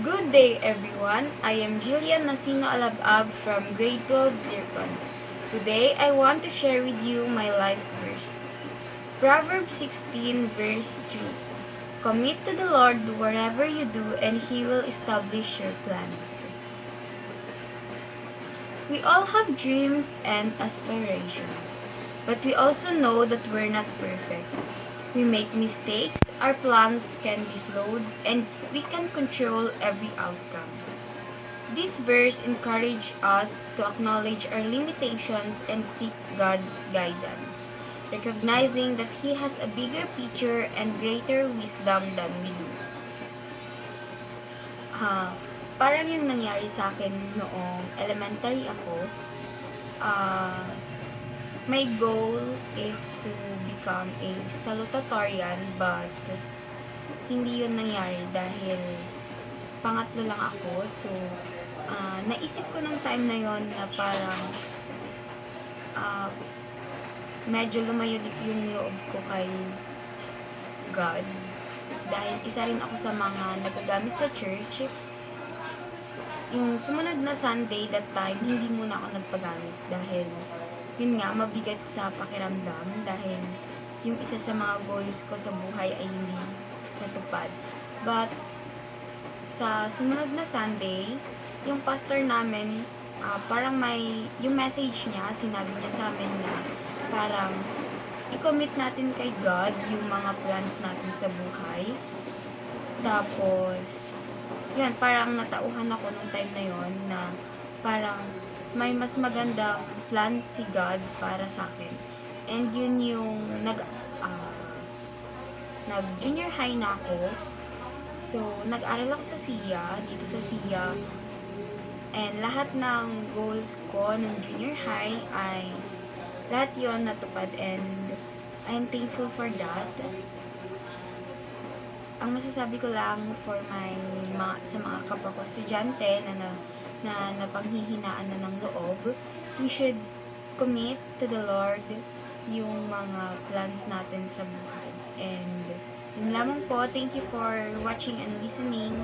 Good day, everyone. I am Jillian Nasino Alabab from Grade 12 Zircon. Today, I want to share with you my life verse. Proverbs 16, verse 3. Commit to the Lord whatever you do, and He will establish your plans. We all have dreams and aspirations, but we also know that we're not perfect. We make mistakes, our plans can be flawed, and we can control every outcome. This verse encourages us to acknowledge our limitations and seek God's guidance, recognizing that He has a bigger picture and greater wisdom than we do. Parang yung nangyari sa akin noong elementary ako, my goal is to become a salutatorian, but hindi yun nangyari dahil pangatlo lang ako. So, naisip ko ng time na yon na parang medyo lumayo yung loob ko kay God. Dahil isa rin ako sa mga nagagamit sa church. Yung sumunod na Sunday, that time, hindi muna ako nagpagamit dahil yun nga, mabigat sa pakiramdam dahil yung isa sa mga goals ko sa buhay ay hindi natupad. But, sa sumunod na Sunday, yung pastor namin, parang yung message niya, sinabi niya sa amin na parang i-commit natin kay God yung mga plans natin sa buhay. Tapos, yun, parang natauhan ako nung time na yon na parang may mas magandang plan si God para sa akin. And yun yung nag-junior high na ako. So, nag-aral ako sa SIA, dito sa SIA. And lahat ng goals ko nung junior high ay lahat yon natupad, and I'm thankful for that. Ang masasabi ko lang for sa mga kapwa ko estudyante na napanghihinaan na ng loob, we should commit to the Lord yung mga plans natin sa buhay. And yun lamang po. Thank you for watching and listening.